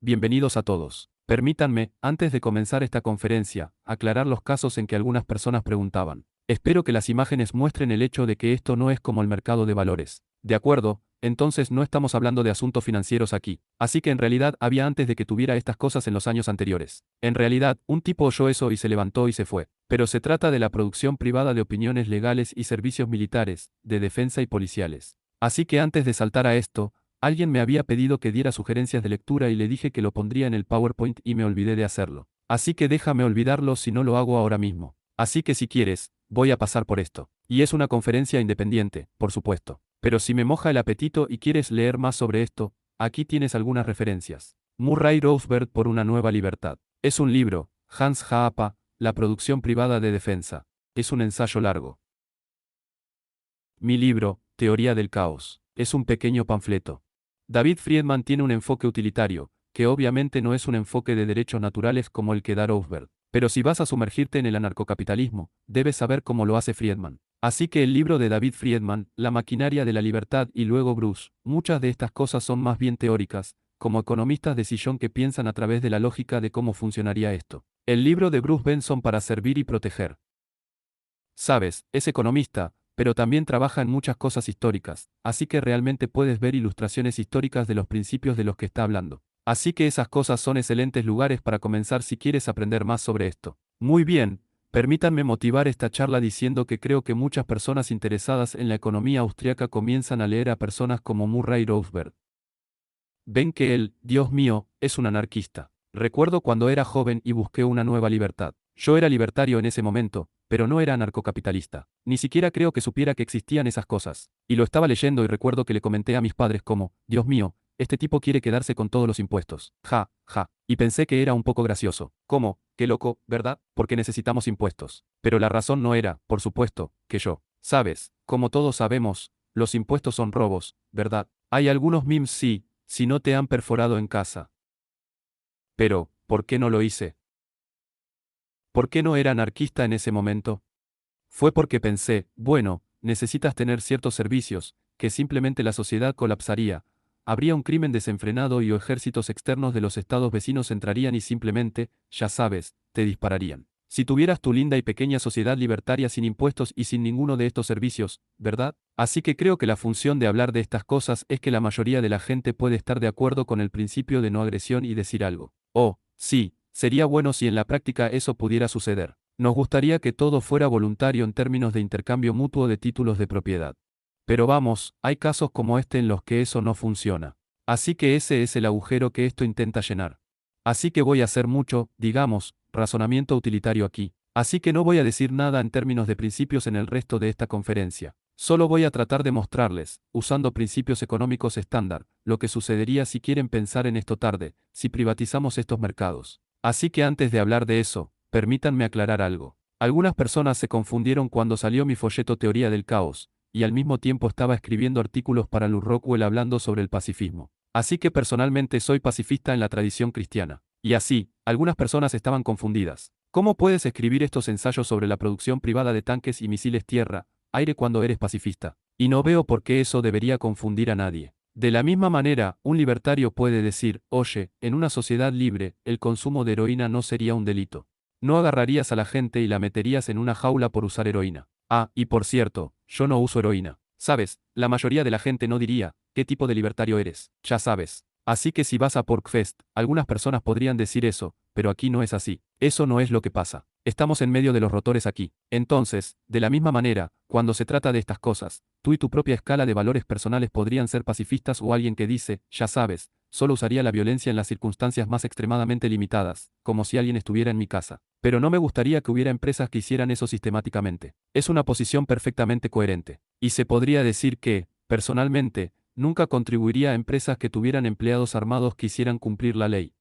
Bienvenidos a todos. Permítanme, antes de comenzar esta conferencia, aclarar los casos en que algunas personas preguntaban. Espero que las imágenes muestren el hecho de que esto no es como el mercado de valores. ¿De acuerdo? Entonces no estamos hablando de asuntos financieros aquí. Así que en realidad había antes de que tuviera estas cosas en los años anteriores. En realidad, un tipo oyó eso y se levantó y se fue. Pero se trata de la producción privada de opiniones legales y servicios militares, de defensa y policiales. Así que antes de saltar a esto, alguien me había pedido que diera sugerencias de lectura y le dije que lo pondría en el PowerPoint y me olvidé de hacerlo. Así que déjame olvidarlo si no lo hago ahora mismo. Así que si quieres, voy a pasar por esto. Y es una conferencia independiente, por supuesto. Pero si me moja el apetito y quieres leer más sobre esto, aquí tienes algunas referencias. Murray Rothbard por una nueva libertad. Es un libro, Hans Haapa, La producción privada de defensa. Es un ensayo largo. Mi libro, Teoría del caos. Es un pequeño panfleto. David Friedman tiene un enfoque utilitario, que obviamente no es un enfoque de derechos naturales como el que da Rothbard. Pero si vas a sumergirte en el anarcocapitalismo, debes saber cómo lo hace Friedman. Así que el libro de David Friedman, La maquinaria de la libertad y luego Bruce, muchas de estas cosas son más bien teóricas, como economistas de sillón que piensan a través de la lógica de cómo funcionaría esto. El libro de Bruce Benson para servir y proteger. Sabes, es economista, pero también trabaja en muchas cosas históricas, así que realmente puedes ver ilustraciones históricas de los principios de los que está hablando. Así que esas cosas son excelentes lugares para comenzar si quieres aprender más sobre esto. Muy bien, permítanme motivar esta charla diciendo que creo que muchas personas interesadas en la economía austriaca comienzan a leer a personas como Murray Rothbard. Ven que él, Dios mío, es un anarquista. Recuerdo cuando era joven y busqué una nueva libertad. Yo era libertario en ese momento, pero no era anarcocapitalista. Ni siquiera creo que supiera que existían esas cosas. Y lo estaba leyendo y recuerdo que le comenté a mis padres como, Dios mío, este tipo quiere quedarse con todos los impuestos. Ja, ja. Y pensé que era un poco gracioso. ¿Cómo? Qué loco, ¿verdad? Porque necesitamos impuestos. Pero la razón no era, por supuesto, que yo. Sabes, como todos sabemos, los impuestos son robos, ¿verdad? Hay algunos memes sí, si no te han perforado en casa. Pero, ¿por qué no lo hice? ¿Por qué no era anarquista en ese momento? Fue porque pensé, bueno, necesitas tener ciertos servicios, que simplemente la sociedad colapsaría, habría un crimen desenfrenado y ejércitos externos de los estados vecinos entrarían y simplemente, ya sabes, te dispararían. Si tuvieras tu linda y pequeña sociedad libertaria sin impuestos y sin ninguno de estos servicios, ¿verdad? Así que creo que la función de hablar de estas cosas es que la mayoría de la gente puede estar de acuerdo con el principio de no agresión y decir algo. Oh, sí, sería bueno si en la práctica eso pudiera suceder. Nos gustaría que todo fuera voluntario en términos de intercambio mutuo de títulos de propiedad. Pero vamos, hay casos como este en los que eso no funciona. Así que ese es el agujero que esto intenta llenar. Así que voy a hacer mucho, digamos, razonamiento utilitario aquí. Así que no voy a decir nada en términos de principios en el resto de esta conferencia. Solo voy a tratar de mostrarles, usando principios económicos estándar, lo que sucedería si quieren pensar en esto tarde, si privatizamos estos mercados. Así que antes de hablar de eso, permítanme aclarar algo. Algunas personas se confundieron cuando salió mi folleto Teoría del Caos, y al mismo tiempo estaba escribiendo artículos para Lou Rockwell hablando sobre el pacifismo. Así que personalmente soy pacifista en la tradición cristiana. Y así, algunas personas estaban confundidas. ¿Cómo puedes escribir estos ensayos sobre la producción privada de tanques y misiles tierra-aire cuando eres pacifista? Y no veo por qué eso debería confundir a nadie. De la misma manera, un libertario puede decir, oye, en una sociedad libre, el consumo de heroína no sería un delito. No agarrarías a la gente y la meterías en una jaula por usar heroína. Ah, y por cierto, yo no uso heroína. Sabes, la mayoría de la gente no diría, ¿qué tipo de libertario eres? Ya sabes. Así que si vas a Porkfest, algunas personas podrían decir eso, pero aquí no es así. Eso no es lo que pasa. Estamos en medio de los rotores aquí. Entonces, de la misma manera, cuando se trata de estas cosas, tú y tu propia escala de valores personales podrían ser pacifistas o alguien que dice, ya sabes, solo usaría la violencia en las circunstancias más extremadamente limitadas, como si alguien estuviera en mi casa. Pero no me gustaría que hubiera empresas que hicieran eso sistemáticamente. Es una posición perfectamente coherente. Y se podría decir que, personalmente, nunca contribuiría a empresas que tuvieran empleados armados que hicieran cumplir la ley.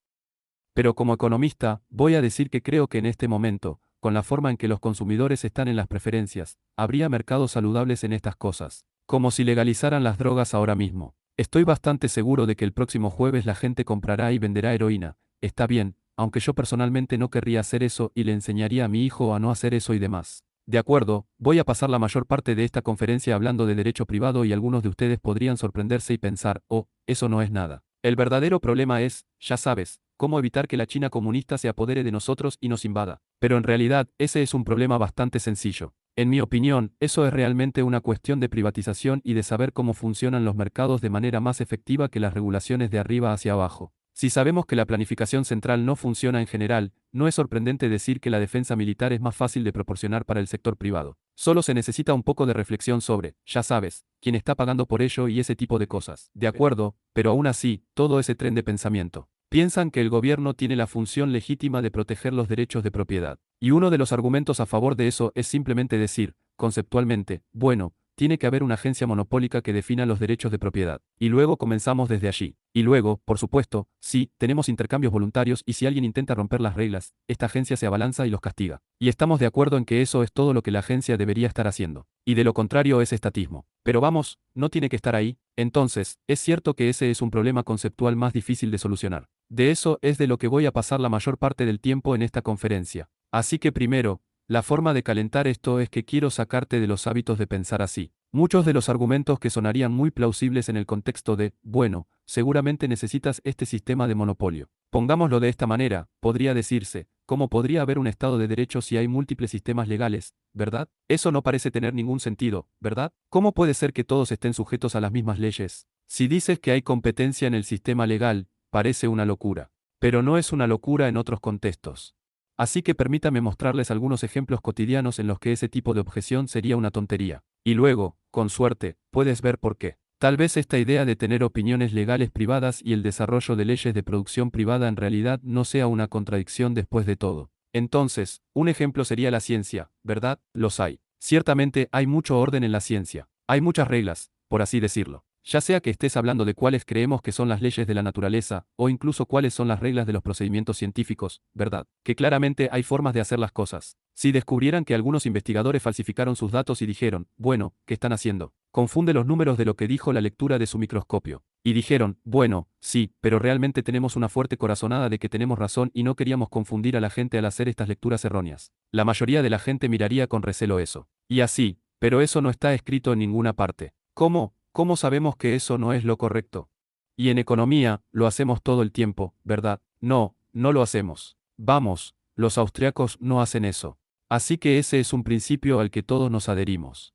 Pero como economista, voy a decir que creo que en este momento, con la forma en que los consumidores están en las preferencias, habría mercados saludables en estas cosas. Como si legalizaran las drogas ahora mismo. Estoy bastante seguro de que el próximo jueves la gente comprará y venderá heroína. Está bien, aunque yo personalmente no querría hacer eso y le enseñaría a mi hijo a no hacer eso y demás. De acuerdo, voy a pasar la mayor parte de esta conferencia hablando de derecho privado y algunos de ustedes podrían sorprenderse y pensar, oh, eso no es nada. El verdadero problema es, ya sabes, cómo evitar que la China comunista se apodere de nosotros y nos invada. Pero en realidad, ese es un problema bastante sencillo. En mi opinión, eso es realmente una cuestión de privatización y de saber cómo funcionan los mercados de manera más efectiva que las regulaciones de arriba hacia abajo. Si sabemos que la planificación central no funciona en general, no es sorprendente decir que la defensa militar es más fácil de proporcionar para el sector privado. Solo se necesita un poco de reflexión sobre, ya sabes, quién está pagando por ello y ese tipo de cosas. De acuerdo, pero aún así, todo ese tren de pensamiento. Piensan que el gobierno tiene la función legítima de proteger los derechos de propiedad. Y uno de los argumentos a favor de eso es simplemente decir, conceptualmente, bueno, tiene que haber una agencia monopólica que defina los derechos de propiedad. Y luego comenzamos desde allí. Y luego, por supuesto, sí, tenemos intercambios voluntarios y si alguien intenta romper las reglas, esta agencia se abalanza y los castiga. Y estamos de acuerdo en que eso es todo lo que la agencia debería estar haciendo. Y de lo contrario es estatismo. Pero vamos, no tiene que estar ahí. Entonces, es cierto que ese es un problema conceptual más difícil de solucionar. De eso es de lo que voy a pasar la mayor parte del tiempo en esta conferencia. Así que primero, la forma de calentar esto es que quiero sacarte de los hábitos de pensar así. Muchos de los argumentos que sonarían muy plausibles en el contexto de, bueno, seguramente necesitas este sistema de monopolio. Pongámoslo de esta manera, podría decirse, ¿cómo podría haber un Estado de Derecho si hay múltiples sistemas legales, verdad? Eso no parece tener ningún sentido, ¿verdad? ¿Cómo puede ser que todos estén sujetos a las mismas leyes? Si dices que hay competencia en el sistema legal, parece una locura. Pero no es una locura en otros contextos. Así que permítame mostrarles algunos ejemplos cotidianos en los que ese tipo de objeción sería una tontería. Y luego, con suerte, puedes ver por qué. Tal vez esta idea de tener opiniones legales privadas y el desarrollo de leyes de producción privada en realidad no sea una contradicción después de todo. Entonces, un ejemplo sería la ciencia, ¿verdad? Los hay. Ciertamente hay mucho orden en la ciencia. Hay muchas reglas, por así decirlo. Ya sea que estés hablando de cuáles creemos que son las leyes de la naturaleza, o incluso cuáles son las reglas de los procedimientos científicos, ¿verdad? Que claramente hay formas de hacer las cosas. Si descubrieran que algunos investigadores falsificaron sus datos y dijeron, bueno, ¿qué están haciendo? Confunde los números de lo que dijo la lectura de su microscopio. Y dijeron, bueno, sí, pero realmente tenemos una fuerte corazonada de que tenemos razón y no queríamos confundir a la gente al hacer estas lecturas erróneas. La mayoría de la gente miraría con recelo eso. Y así, pero eso no está escrito en ninguna parte. ¿Cómo? ¿Cómo sabemos que eso no es lo correcto? Y en economía, lo hacemos todo el tiempo, ¿verdad? No, no lo hacemos. Vamos, los austriacos no hacen eso. Así que ese es un principio al que todos nos adherimos.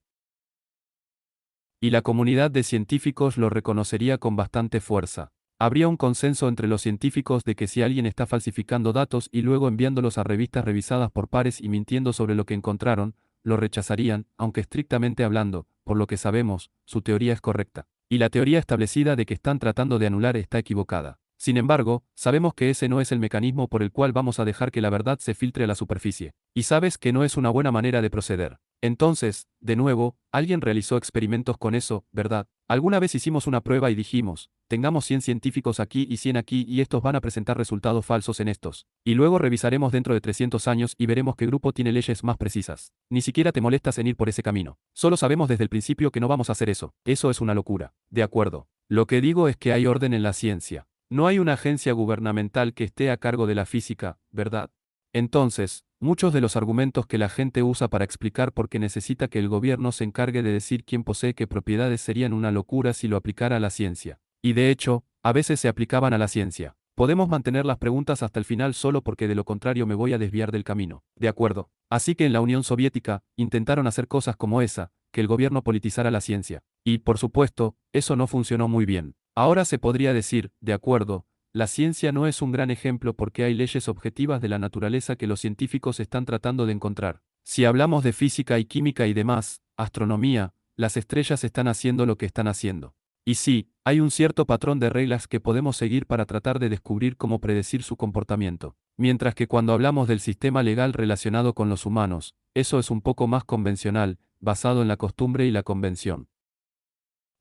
Y la comunidad de científicos lo reconocería con bastante fuerza. Habría un consenso entre los científicos de que si alguien está falsificando datos y luego enviándolos a revistas revisadas por pares y mintiendo sobre lo que encontraron, lo rechazarían, aunque estrictamente hablando, por lo que sabemos, su teoría es correcta. Y la teoría establecida de que están tratando de anular está equivocada. Sin embargo, sabemos que ese no es el mecanismo por el cual vamos a dejar que la verdad se filtre a la superficie. Y sabes que no es una buena manera de proceder. Entonces, de nuevo, alguien realizó experimentos con eso, ¿verdad? Alguna vez hicimos una prueba y dijimos, tengamos 100 científicos aquí y 100 aquí y estos van a presentar resultados falsos en estos. Y luego revisaremos dentro de 300 años y veremos qué grupo tiene leyes más precisas. Ni siquiera te molestas en ir por ese camino. Solo sabemos desde el principio que no vamos a hacer eso. Eso es una locura. De acuerdo. Lo que digo es que hay orden en la ciencia. No hay una agencia gubernamental que esté a cargo de la física, ¿verdad? Entonces, muchos de los argumentos que la gente usa para explicar por qué necesita que el gobierno se encargue de decir quién posee qué propiedades serían una locura si lo aplicara a la ciencia. Y de hecho, a veces se aplicaban a la ciencia. Podemos mantener las preguntas hasta el final solo porque de lo contrario me voy a desviar del camino. De acuerdo. Así que en la Unión Soviética, intentaron hacer cosas como esa, que el gobierno politizara la ciencia. Y, por supuesto, eso no funcionó muy bien. Ahora se podría decir, de acuerdo, la ciencia no es un gran ejemplo porque hay leyes objetivas de la naturaleza que los científicos están tratando de encontrar. Si hablamos de física y química y demás, astronomía, las estrellas están haciendo lo que están haciendo. Y sí, hay un cierto patrón de reglas que podemos seguir para tratar de descubrir cómo predecir su comportamiento. Mientras que cuando hablamos del sistema legal relacionado con los humanos, eso es un poco más convencional, basado en la costumbre y la convención.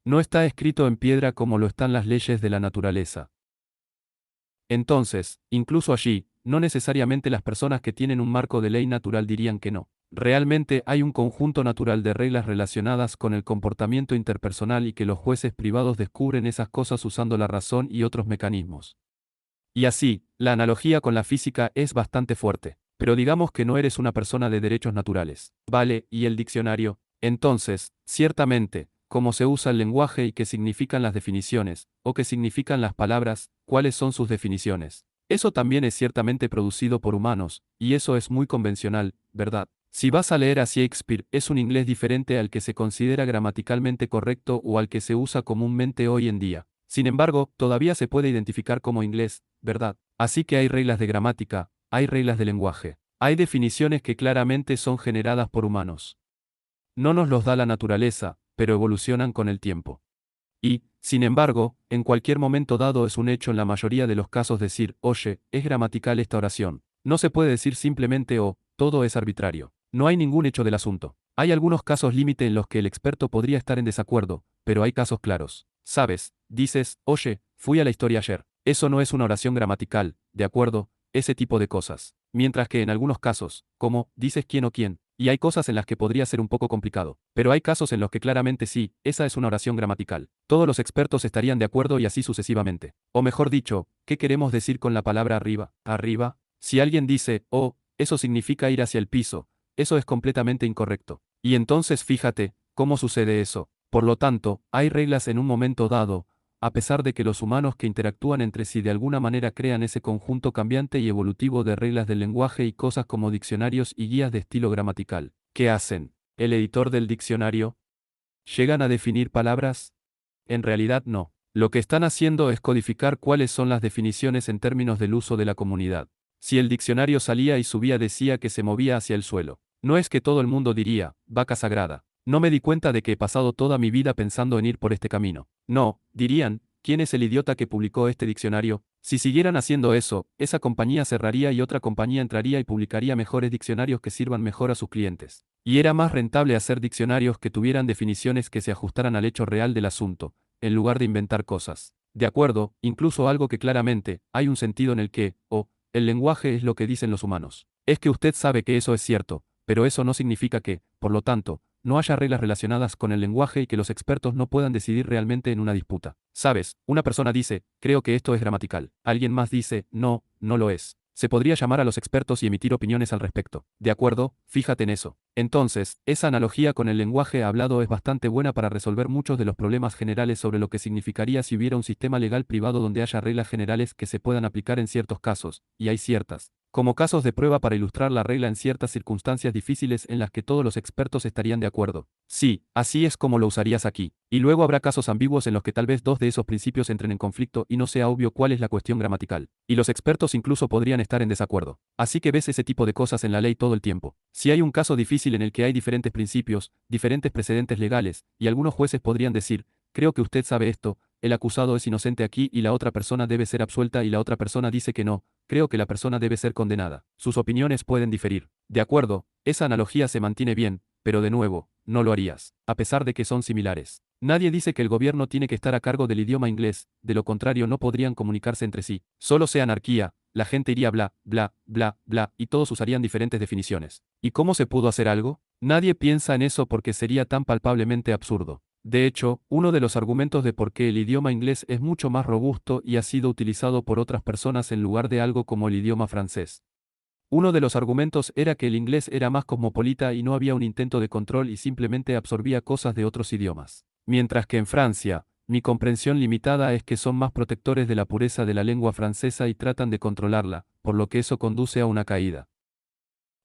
No está escrito en piedra como lo están las leyes de la naturaleza. Entonces, incluso allí, no necesariamente las personas que tienen un marco de ley natural dirían que no. Realmente hay un conjunto natural de reglas relacionadas con el comportamiento interpersonal y que los jueces privados descubren esas cosas usando la razón y otros mecanismos. Y así, la analogía con la física es bastante fuerte. Pero digamos que no eres una persona de derechos naturales. Vale, ¿y el diccionario? Entonces, ciertamente, cómo se usa el lenguaje y qué significan las definiciones, o qué significan las palabras, cuáles son sus definiciones. Eso también es ciertamente producido por humanos, y eso es muy convencional, ¿verdad? Si vas a leer a Shakespeare, es un inglés diferente al que se considera gramaticalmente correcto o al que se usa comúnmente hoy en día. Sin embargo, todavía se puede identificar como inglés, ¿verdad? Así que hay reglas de gramática, hay reglas de lenguaje. Hay definiciones que claramente son generadas por humanos. No nos los da la naturaleza, pero evolucionan con el tiempo. Y, sin embargo, en cualquier momento dado es un hecho en la mayoría de los casos decir, oye, es gramatical esta oración. No se puede decir simplemente todo es arbitrario. No hay ningún hecho del asunto. Hay algunos casos límite en los que el experto podría estar en desacuerdo, pero hay casos claros. Sabes, dices, oye, fui a la historia ayer. Eso no es una oración gramatical, ¿de acuerdo? Ese tipo de cosas. Mientras que en algunos casos, como, dices quién o quién, y hay cosas en las que podría ser un poco complicado. Pero hay casos en los que claramente sí, esa es una oración gramatical. Todos los expertos estarían de acuerdo y así sucesivamente. O mejor dicho, ¿qué queremos decir con la palabra arriba? Arriba. Si alguien dice, oh, eso significa ir hacia el piso, eso es completamente incorrecto. Y entonces fíjate, ¿cómo sucede eso? Por lo tanto, hay reglas en un momento dado, a pesar de que los humanos que interactúan entre sí de alguna manera crean ese conjunto cambiante y evolutivo de reglas del lenguaje y cosas como diccionarios y guías de estilo gramatical. ¿Qué hacen? ¿El editor del diccionario? ¿Llegan a definir palabras? En realidad no. Lo que están haciendo es codificar cuáles son las definiciones en términos del uso de la comunidad. Si el diccionario salía y subía decía que se movía hacia el suelo. No es que todo el mundo diría, vaca sagrada. No me di cuenta de que he pasado toda mi vida pensando en ir por este camino. No, dirían, ¿quién es el idiota que publicó este diccionario? Si siguieran haciendo eso, esa compañía cerraría y otra compañía entraría y publicaría mejores diccionarios que sirvan mejor a sus clientes. Y era más rentable hacer diccionarios que tuvieran definiciones que se ajustaran al hecho real del asunto, en lugar de inventar cosas. De acuerdo, incluso algo que claramente, hay un sentido en el que, el lenguaje es lo que dicen los humanos. Es que usted sabe que eso es cierto, pero eso no significa que, por lo tanto, no haya reglas relacionadas con el lenguaje y que los expertos no puedan decidir realmente en una disputa. Sabes, una persona dice, creo que esto es gramatical. Alguien más dice, no, no lo es. Se podría llamar a los expertos y emitir opiniones al respecto. ¿De acuerdo? Fíjate en eso. Entonces, esa analogía con el lenguaje hablado es bastante buena para resolver muchos de los problemas generales sobre lo que significaría si hubiera un sistema legal privado donde haya reglas generales que se puedan aplicar en ciertos casos, y hay ciertas, como casos de prueba para ilustrar la regla en ciertas circunstancias difíciles en las que todos los expertos estarían de acuerdo. Sí, así es como lo usarías aquí. Y luego habrá casos ambiguos en los que tal vez dos de esos principios entren en conflicto y no sea obvio cuál es la cuestión gramatical. Y los expertos incluso podrían estar en desacuerdo. Así que ves ese tipo de cosas en la ley todo el tiempo. Si hay un caso difícil en el que hay diferentes principios, diferentes precedentes legales, y algunos jueces podrían decir, creo que usted sabe esto, el acusado es inocente aquí y la otra persona debe ser absuelta y la otra persona dice que no, creo que la persona debe ser condenada. Sus opiniones pueden diferir. De acuerdo, esa analogía se mantiene bien, pero de nuevo, no lo harías, a pesar de que son similares. Nadie dice que el gobierno tiene que estar a cargo del idioma inglés, de lo contrario no podrían comunicarse entre sí. Solo sea anarquía, la gente iría bla, bla, bla, bla, y todos usarían diferentes definiciones. ¿Y cómo se pudo hacer algo? Nadie piensa en eso porque sería tan palpablemente absurdo. De hecho, uno de los argumentos de por qué el idioma inglés es mucho más robusto y ha sido utilizado por otras personas en lugar de algo como el idioma francés. Uno de los argumentos era que el inglés era más cosmopolita y no había un intento de control y simplemente absorbía cosas de otros idiomas. Mientras que en Francia, mi comprensión limitada es que son más protectores de la pureza de la lengua francesa y tratan de controlarla, por lo que eso conduce a una caída.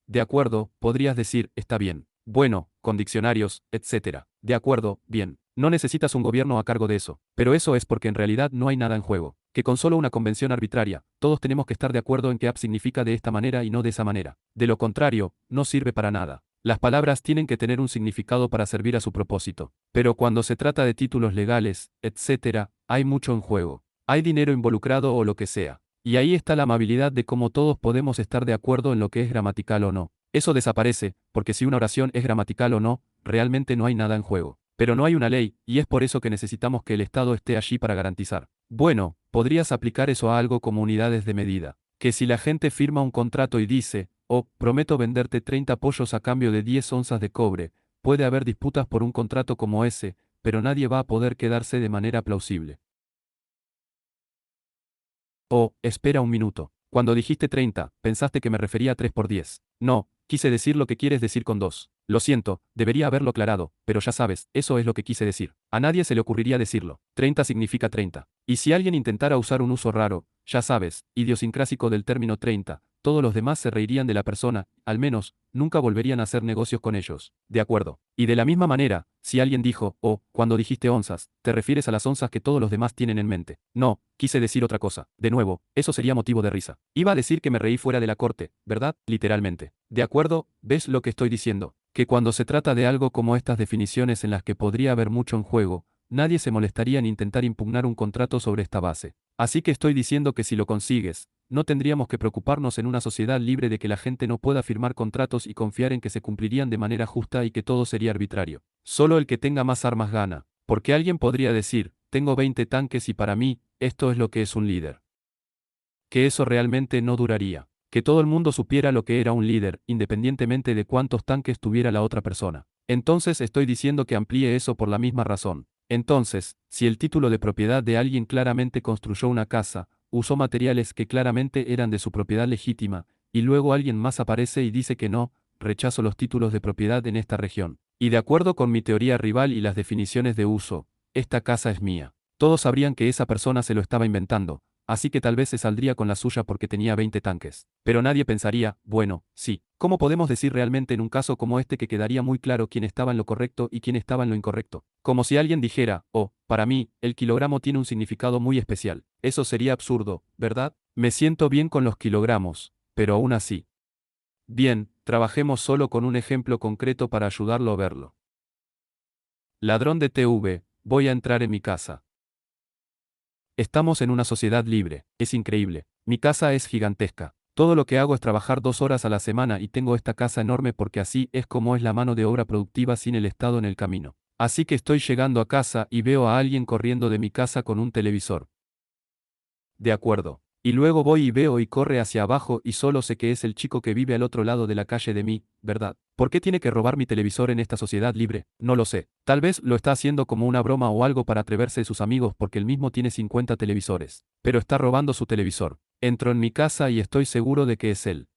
De acuerdo, podrías decir, está bien. Bueno, con diccionarios, etc. De acuerdo, bien. No necesitas un gobierno a cargo de eso. Pero eso es porque en realidad no hay nada en juego. Que con solo una convención arbitraria, todos tenemos que estar de acuerdo en que app significa de esta manera y no de esa manera. De lo contrario, no sirve para nada. Las palabras tienen que tener un significado para servir a su propósito. Pero cuando se trata de títulos legales, etc., hay mucho en juego. Hay dinero involucrado o lo que sea. Y ahí está la amabilidad de cómo todos podemos estar de acuerdo en lo que es gramatical o no. Eso desaparece, porque si una oración es gramatical o no, realmente no hay nada en juego. Pero no hay una ley, y es por eso que necesitamos que el Estado esté allí para garantizar. Bueno, podrías aplicar eso a algo como unidades de medida. Que si la gente firma un contrato y dice, prometo venderte 30 pollos a cambio de 10 onzas de cobre, puede haber disputas por un contrato como ese, pero nadie va a poder quedarse de manera plausible. Espera un minuto. Cuando dijiste 30, pensaste que me refería a 3 por 10. No, quise decir lo que quieres decir con 2. Lo siento, debería haberlo aclarado, pero ya sabes, eso es lo que quise decir. A nadie se le ocurriría decirlo. 30 significa 30. Y si alguien intentara usar un uso raro, ya sabes, idiosincrásico del término 30, todos los demás se reirían de la persona, al menos, nunca volverían a hacer negocios con ellos. De acuerdo. Y de la misma manera, si alguien dijo, oh, cuando dijiste onzas, te refieres a las onzas que todos los demás tienen en mente. No, quise decir otra cosa. De nuevo, eso sería motivo de risa. Iba a decir que me reí fuera de la corte, ¿verdad? Literalmente. De acuerdo, ¿ves lo que estoy diciendo? Que cuando se trata de algo como estas definiciones en las que podría haber mucho en juego, nadie se molestaría en intentar impugnar un contrato sobre esta base. Así que estoy diciendo que si lo consigues, no tendríamos que preocuparnos en una sociedad libre de que la gente no pueda firmar contratos y confiar en que se cumplirían de manera justa y que todo sería arbitrario. Solo el que tenga más armas gana. Porque alguien podría decir, tengo 20 tanques y para mí, esto es lo que es un líder. Que eso realmente no duraría. Que todo el mundo supiera lo que era un líder, independientemente de cuántos tanques tuviera la otra persona. Entonces estoy diciendo que amplíe eso por la misma razón. Entonces, si el título de propiedad de alguien claramente construyó una casa, usó materiales que claramente eran de su propiedad legítima, y luego alguien más aparece y dice que no, rechazo los títulos de propiedad en esta región. Y de acuerdo con mi teoría rival y las definiciones de uso, esta casa es mía. Todos sabrían que esa persona se lo estaba inventando, así que tal vez se saldría con la suya porque tenía 20 tanques. Pero nadie pensaría, bueno, sí. ¿Cómo podemos decir realmente en un caso como este que quedaría muy claro quién estaba en lo correcto y quién estaba en lo incorrecto? Como si alguien dijera, oh, para mí, el kilogramo tiene un significado muy especial. Eso sería absurdo, ¿verdad? Me siento bien con los kilogramos, pero aún así. Bien, trabajemos solo con un ejemplo concreto para ayudarlo a verlo. Ladrón de TV, voy a entrar en mi casa. Estamos en una sociedad libre, es increíble. Mi casa es gigantesca. Todo lo que hago es trabajar 2 horas a la semana y tengo esta casa enorme porque así es como es la mano de obra productiva sin el Estado en el camino. Así que estoy llegando a casa y veo a alguien corriendo de mi casa con un televisor. De acuerdo. Y luego voy y veo y corre hacia abajo y solo sé que es el chico que vive al otro lado de la calle de mí, ¿verdad? ¿Por qué tiene que robar mi televisor en esta sociedad libre? No lo sé. Tal vez lo está haciendo como una broma o algo para atreverse a sus amigos porque él mismo tiene 50 televisores. Pero está robando su televisor. Entro en mi casa y estoy seguro de que es él.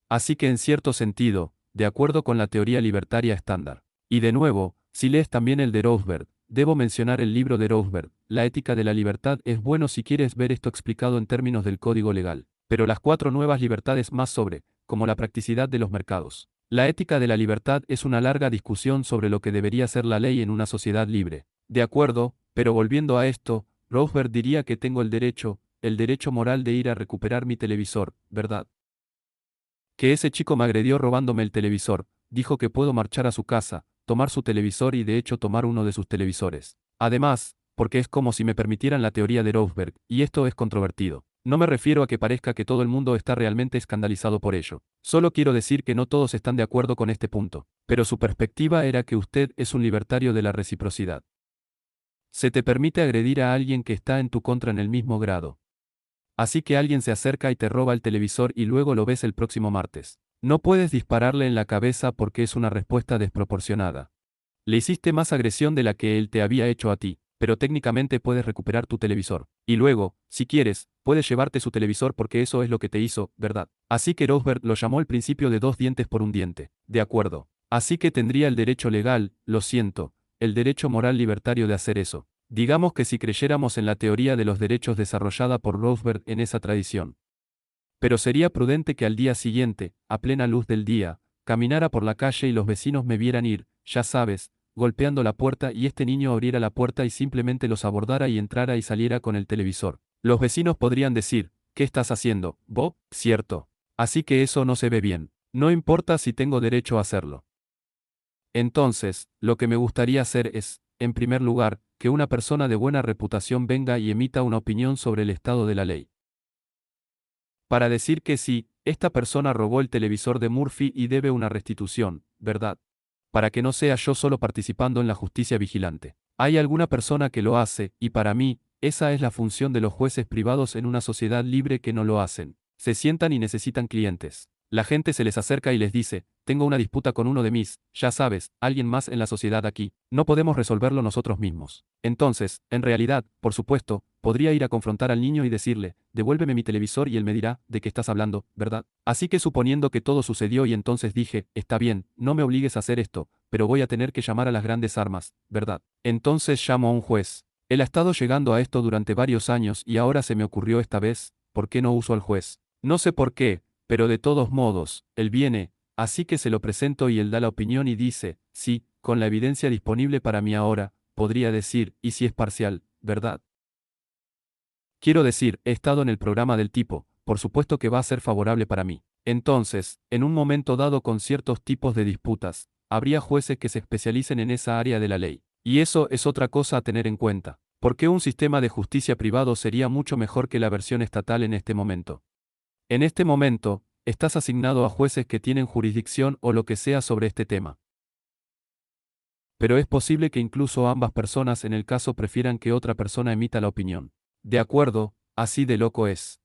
Así que en cierto sentido, de acuerdo con la teoría libertaria estándar. Y de nuevo, si lees también el de Rothbard, debo mencionar el libro de Rothbard, La ética de la libertad es bueno si quieres ver esto explicado en términos del código legal. Pero las 4 nuevas libertades más sobre, como la practicidad de los mercados. La ética de la libertad es una larga discusión sobre lo que debería ser la ley en una sociedad libre. De acuerdo, pero volviendo a esto, Rothbard diría que tengo el derecho moral de ir a recuperar mi televisor, ¿verdad? Que ese chico me agredió robándome el televisor, dijo que puedo marchar a su casa, tomar su televisor y de hecho tomar uno de sus televisores. Además, porque es como si me permitieran la teoría de Rothberg, y esto es controvertido. No me refiero a que parezca que todo el mundo está realmente escandalizado por ello. Solo quiero decir que no todos están de acuerdo con este punto. Pero su perspectiva era que usted es un libertario de la reciprocidad. Se te permite agredir a alguien que está en tu contra en el mismo grado. Así que alguien se acerca y te roba el televisor y luego lo ves el próximo martes. No puedes dispararle en la cabeza porque es una respuesta desproporcionada. Le hiciste más agresión de la que él te había hecho a ti, pero técnicamente puedes recuperar tu televisor. Y luego, si quieres, puedes llevarte su televisor porque eso es lo que te hizo, ¿verdad? Así que Rothbard lo llamó el principio de 2 dientes por un diente. De acuerdo. Así que tendría el derecho legal, lo siento, el derecho moral libertario de hacer eso. Digamos que si creyéramos en la teoría de los derechos desarrollada por Rothbard en esa tradición. Pero sería prudente que al día siguiente, a plena luz del día, caminara por la calle y los vecinos me vieran ir, ya sabes, golpeando la puerta y este niño abriera la puerta y simplemente los abordara y entrara y saliera con el televisor. Los vecinos podrían decir, ¿qué estás haciendo, Bob? Cierto. Así que eso no se ve bien. No importa si tengo derecho a hacerlo. Entonces, lo que me gustaría hacer es, en primer lugar, que una persona de buena reputación venga y emita una opinión sobre el estado de la ley. Para decir que sí, esta persona robó el televisor de Murphy y debe una restitución, ¿verdad? Para que no sea yo solo participando en la justicia vigilante. Hay alguna persona que lo hace, y para mí, esa es la función de los jueces privados en una sociedad libre que no lo hacen. Se sientan y necesitan clientes. La gente se les acerca y les dice, tengo una disputa con uno de mis, ya sabes, alguien más en la sociedad aquí. No podemos resolverlo nosotros mismos. Entonces, en realidad, por supuesto, podría ir a confrontar al niño y decirle, devuélveme mi televisor y él me dirá, ¿de qué estás hablando, verdad? Así que suponiendo que todo sucedió y entonces dije, está bien, no me obligues a hacer esto, pero voy a tener que llamar a las grandes armas, ¿verdad? Entonces llamo a un juez. Él ha estado llegando a esto durante varios años y ahora se me ocurrió esta vez, ¿por qué no uso al juez? No sé por qué, pero de todos modos, él viene, así que se lo presento y él da la opinión y dice, sí, con la evidencia disponible para mí ahora, podría decir, y si es parcial, ¿verdad? Quiero decir, he estado en el programa del tipo, por supuesto que va a ser favorable para mí. Entonces, en un momento dado con ciertos tipos de disputas, habría jueces que se especialicen en esa área de la ley. Y eso es otra cosa a tener en cuenta. Porque un sistema de justicia privado sería mucho mejor que la versión estatal en este momento. En este momento, estás asignado a jueces que tienen jurisdicción o lo que sea sobre este tema. Pero es posible que incluso ambas personas en el caso prefieran que otra persona emita la opinión. De acuerdo, así de loco es.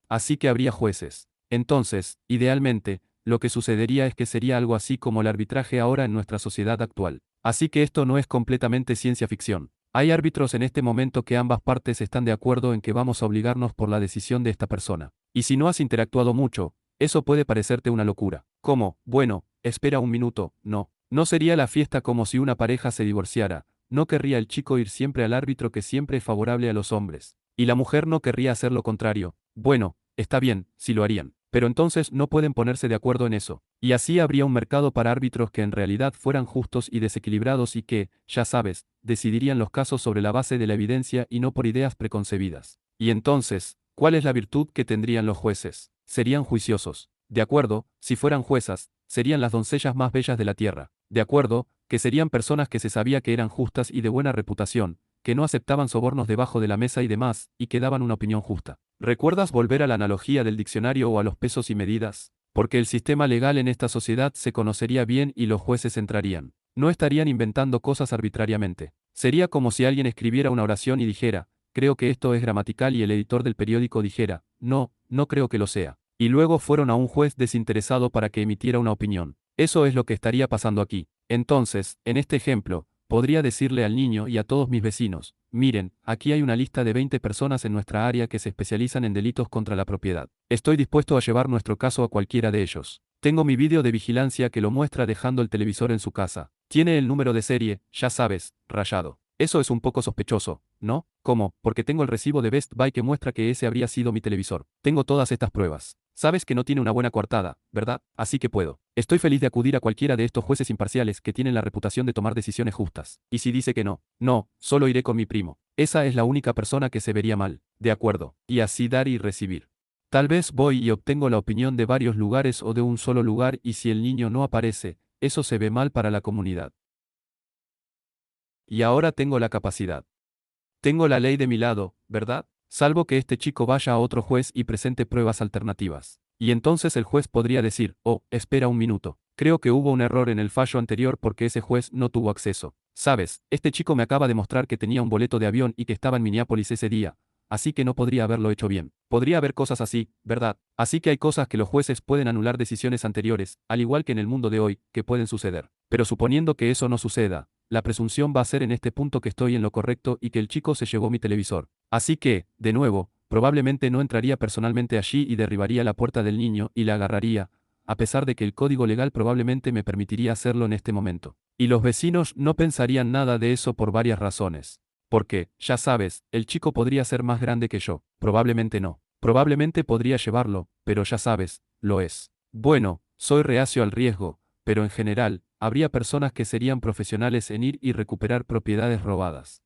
Así que habría jueces. Entonces, idealmente, lo que sucedería es que sería algo así como el arbitraje ahora en nuestra sociedad actual. Así que esto no es completamente ciencia ficción. Hay árbitros en este momento que ambas partes están de acuerdo en que vamos a obligarnos por la decisión de esta persona. Y si no has interactuado mucho, eso puede parecerte una locura. ¿Cómo? Bueno, espera un minuto, no. No sería la fiesta como si una pareja se divorciara. No querría el chico ir siempre al árbitro que siempre es favorable a los hombres. Y la mujer no querría hacer lo contrario. Bueno, está bien, si lo harían. Pero entonces no pueden ponerse de acuerdo en eso. Y así habría un mercado para árbitros que en realidad fueran justos y desequilibrados y que, ya sabes, decidirían los casos sobre la base de la evidencia y no por ideas preconcebidas. Y entonces, ¿cuál es la virtud que tendrían los jueces? Serían juiciosos. De acuerdo, si fueran juezas, serían las doncellas más bellas de la tierra. De acuerdo, que serían personas que se sabía que eran justas y de buena reputación, que no aceptaban sobornos debajo de la mesa y demás, y que daban una opinión justa. ¿Recuerdas volver a la analogía del diccionario o a los pesos y medidas? Porque el sistema legal en esta sociedad se conocería bien y los jueces entrarían. No estarían inventando cosas arbitrariamente. Sería como si alguien escribiera una oración y dijera, creo que esto es gramatical y el editor del periódico dijera, no, no creo que lo sea. Y luego fueron a un juez desinteresado para que emitiera una opinión. Eso es lo que estaría pasando aquí. Entonces, en este ejemplo, podría decirle al niño y a todos mis vecinos, miren, aquí hay una lista de 20 personas en nuestra área que se especializan en delitos contra la propiedad. Estoy dispuesto a llevar nuestro caso a cualquiera de ellos. Tengo mi vídeo de vigilancia que lo muestra dejando el televisor en su casa. Tiene el número de serie, ya sabes, rayado. Eso es un poco sospechoso, ¿no? ¿Cómo? Porque tengo el recibo de Best Buy que muestra que ese habría sido mi televisor. Tengo todas estas pruebas. Sabes que no tiene una buena coartada, ¿verdad? Así que puedo. Estoy feliz de acudir a cualquiera de estos jueces imparciales que tienen la reputación de tomar decisiones justas. Y si dice que no, no, solo iré con mi primo. Esa es la única persona que se vería mal. De acuerdo. Y así dar y recibir. Tal vez voy y obtengo la opinión de varios lugares o de un solo lugar y si el niño no aparece, eso se ve mal para la comunidad. Y ahora tengo la capacidad. Tengo la ley de mi lado, ¿verdad? Salvo que este chico vaya a otro juez y presente pruebas alternativas. Y entonces el juez podría decir, oh, espera un minuto. Creo que hubo un error en el fallo anterior porque ese juez no tuvo acceso. Sabes, este chico me acaba de mostrar que tenía un boleto de avión y que estaba en Minneapolis ese día. Así que no podría haberlo hecho bien. Podría haber cosas así, ¿verdad? Así que hay cosas que los jueces pueden anular decisiones anteriores, al igual que en el mundo de hoy, que pueden suceder. Pero suponiendo que eso no suceda, la presunción va a ser en este punto que estoy en lo correcto y que el chico se llevó mi televisor. Así que, de nuevo, probablemente no entraría personalmente allí y derribaría la puerta del niño y la agarraría, a pesar de que el código legal probablemente me permitiría hacerlo en este momento. Y los vecinos no pensarían nada de eso por varias razones. Porque, ya sabes, el chico podría ser más grande que yo. Probablemente no. Probablemente podría llevarlo, pero ya sabes, lo es. Bueno, soy reacio al riesgo, pero en general, habría personas que serían profesionales en ir y recuperar propiedades robadas.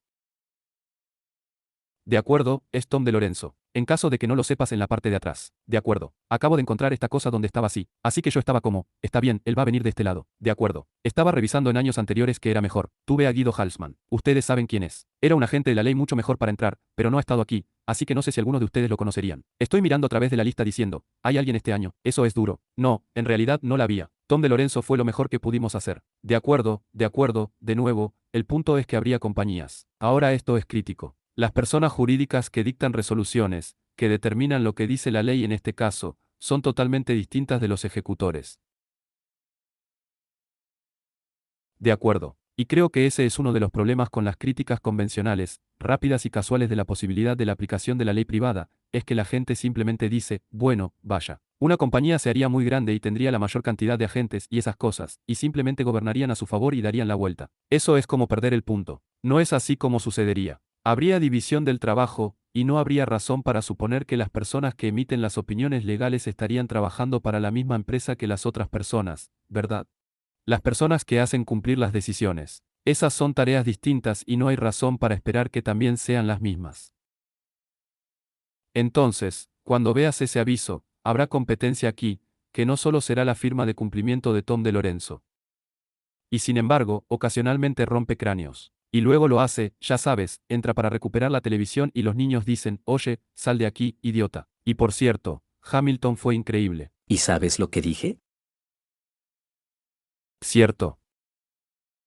De acuerdo, es Tom de Lorenzo. En caso de que no lo sepas en la parte de atrás. De acuerdo. Acabo de encontrar esta cosa donde estaba así. Así que yo estaba como, está bien, él va a venir de este lado. De acuerdo. Estaba revisando en años anteriores que era mejor. Tuve a Guido Halsman. Ustedes saben quién es. Era un agente de la ley mucho mejor para entrar, pero no ha estado aquí, así que no sé si algunos de ustedes lo conocerían. Estoy mirando a través de la lista diciendo, ¿hay alguien este año? Eso es duro. No, en realidad no la había. Tom de Lorenzo fue lo mejor que pudimos hacer. De acuerdo, de nuevo, el punto es que habría compañías. Ahora esto es crítico. Las personas jurídicas que dictan resoluciones, que determinan lo que dice la ley en este caso, son totalmente distintas de los ejecutores. De acuerdo. Y creo que ese es uno de los problemas con las críticas convencionales, rápidas y casuales de la posibilidad de la aplicación de la ley privada, es que la gente simplemente dice, bueno, vaya. Una compañía se haría muy grande y tendría la mayor cantidad de agentes y esas cosas, y simplemente gobernarían a su favor y darían la vuelta. Eso es como perder el punto. No es así como sucedería. Habría división del trabajo, y no habría razón para suponer que las personas que emiten las opiniones legales estarían trabajando para la misma empresa que las otras personas, ¿verdad? Las personas que hacen cumplir las decisiones. Esas son tareas distintas y no hay razón para esperar que también sean las mismas. Entonces, cuando veas ese aviso, habrá competencia aquí, que no solo será la firma de cumplimiento de Tom de Lorenzo. Y sin embargo, ocasionalmente rompe cráneos. Y luego lo hace, ya sabes, entra para recuperar la televisión y los niños dicen, oye, sal de aquí, idiota. Y por cierto, Hamilton fue increíble. ¿Y sabes lo que dije? Cierto.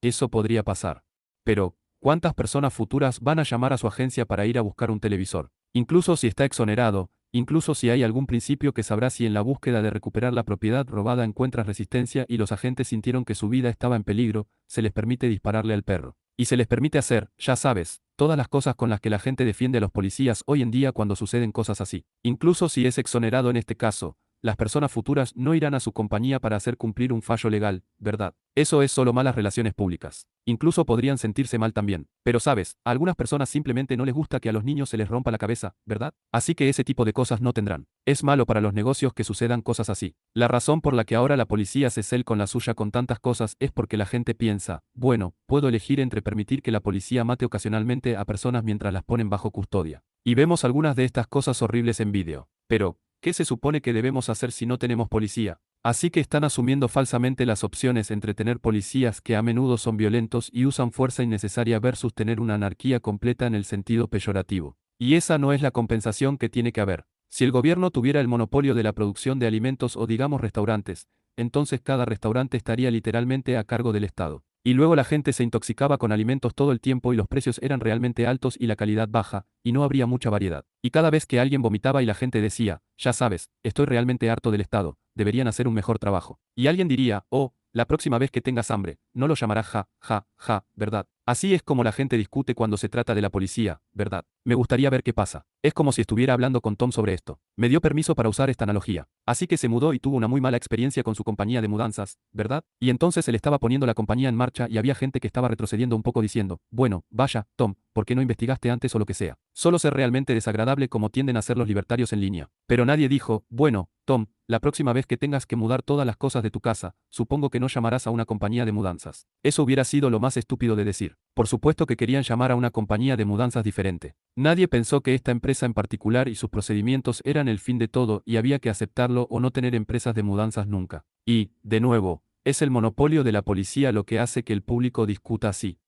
Eso podría pasar. Pero, ¿cuántas personas futuras van a llamar a su agencia para ir a buscar un televisor? Incluso si está exonerado, incluso si hay algún principio que sabrá si en la búsqueda de recuperar la propiedad robada encuentras resistencia y los agentes sintieron que su vida estaba en peligro, se les permite dispararle al perro. Y se les permite hacer, ya sabes, todas las cosas con las que la gente defiende a los policías hoy en día cuando suceden cosas así. Incluso si es exonerado en este caso, las personas futuras no irán a su compañía para hacer cumplir un fallo legal, ¿verdad? Eso es solo malas relaciones públicas. Incluso podrían sentirse mal también. Pero sabes, a algunas personas simplemente no les gusta que a los niños se les rompa la cabeza, ¿verdad? Así que ese tipo de cosas no tendrán. Es malo para los negocios que sucedan cosas así. La razón por la que ahora la policía se cel con la suya con tantas cosas es porque la gente piensa, bueno, puedo elegir entre permitir que la policía mate ocasionalmente a personas mientras las ponen bajo custodia. Y vemos algunas de estas cosas horribles en vídeo. Pero, ¿qué se supone que debemos hacer si no tenemos policía? Así que están asumiendo falsamente las opciones entre tener policías que a menudo son violentos y usan fuerza innecesaria versus tener una anarquía completa en el sentido peyorativo. Y esa no es la compensación que tiene que haber. Si el gobierno tuviera el monopolio de la producción de alimentos o digamos restaurantes, entonces cada restaurante estaría literalmente a cargo del Estado. Y luego la gente se intoxicaba con alimentos todo el tiempo y los precios eran realmente altos y la calidad baja, y no habría mucha variedad. Y cada vez que alguien vomitaba y la gente decía, ya sabes, estoy realmente harto del Estado, deberían hacer un mejor trabajo. Y alguien diría, oh, la próxima vez que tengas hambre, no lo llamarás ja, ¿verdad? Así es como la gente discute cuando se trata de la policía, ¿verdad? Me gustaría ver qué pasa. Es como si estuviera hablando con Tom sobre esto. Me dio permiso para usar esta analogía. Así que se mudó y tuvo una muy mala experiencia con su compañía de mudanzas, ¿verdad? Y entonces él estaba poniendo la compañía en marcha y había gente que estaba retrocediendo un poco diciendo, bueno, vaya, Tom, ¿por qué no investigaste antes o lo que sea? Solo ser realmente desagradable como tienden a ser los libertarios en línea. Pero nadie dijo, bueno, Tom, la próxima vez que tengas que mudar todas las cosas de tu casa, supongo que no llamarás a una compañía de mudanzas. Eso hubiera sido lo más estúpido de decir. Por supuesto que querían llamar a una compañía de mudanzas diferente. Nadie pensó que esta empresa en particular y sus procedimientos eran el fin de todo y había que aceptarlo o no tener empresas de mudanzas nunca. Y, de nuevo, es el monopolio de la policía lo que hace que el público discuta así.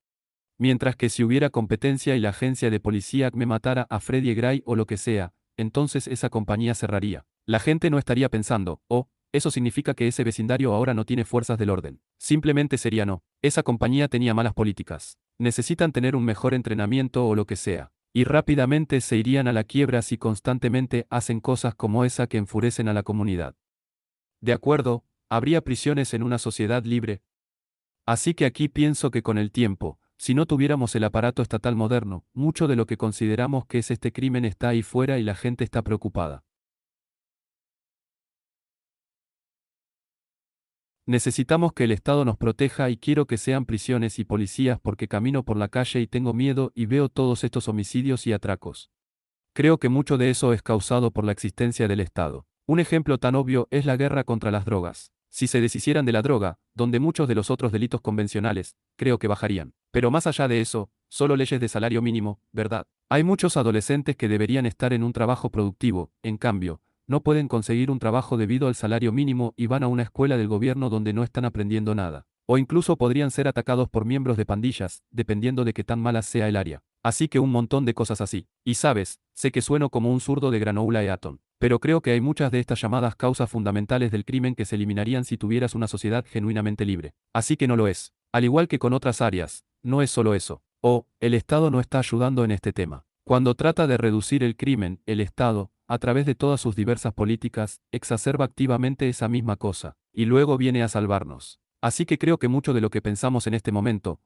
Mientras que si hubiera competencia y la agencia de policía me matara a Freddie Gray o lo que sea, entonces esa compañía cerraría. La gente no estaría pensando, oh, eso significa que ese vecindario ahora no tiene fuerzas del orden. Simplemente sería no. Esa compañía tenía malas políticas. Necesitan tener un mejor entrenamiento o lo que sea. Y rápidamente se irían a la quiebra si constantemente hacen cosas como esa que enfurecen a la comunidad. De acuerdo, habría prisiones en una sociedad libre. Así que aquí pienso que con el tiempo, si no tuviéramos el aparato estatal moderno, mucho de lo que consideramos que es este crimen está ahí fuera y la gente está preocupada. Necesitamos que el Estado nos proteja y quiero que sean prisiones y policías porque camino por la calle y tengo miedo y veo todos estos homicidios y atracos. Creo que mucho de eso es causado por la existencia del Estado. Un ejemplo tan obvio es la guerra contra las drogas. Si se deshicieran de la droga, donde muchos de los otros delitos convencionales, creo que bajarían. Pero más allá de eso, solo leyes de salario mínimo, ¿verdad? Hay muchos adolescentes que deberían estar en un trabajo productivo, en cambio, no pueden conseguir un trabajo debido al salario mínimo y van a una escuela del gobierno donde no están aprendiendo nada. O incluso podrían ser atacados por miembros de pandillas, dependiendo de qué tan mala sea el área. Así que un montón de cosas así. Y sabes, sé que sueno como un zurdo de Granoula Eaton, pero creo que hay muchas de estas llamadas causas fundamentales del crimen que se eliminarían si tuvieras una sociedad genuinamente libre. Así que no lo es. Al igual que con otras áreas, no es solo eso. El Estado no está ayudando en este tema. Cuando trata de reducir el crimen, el Estado, a través de todas sus diversas políticas, exacerba activamente esa misma cosa, y luego viene a salvarnos. Así que creo que mucho de lo que pensamos en este momento,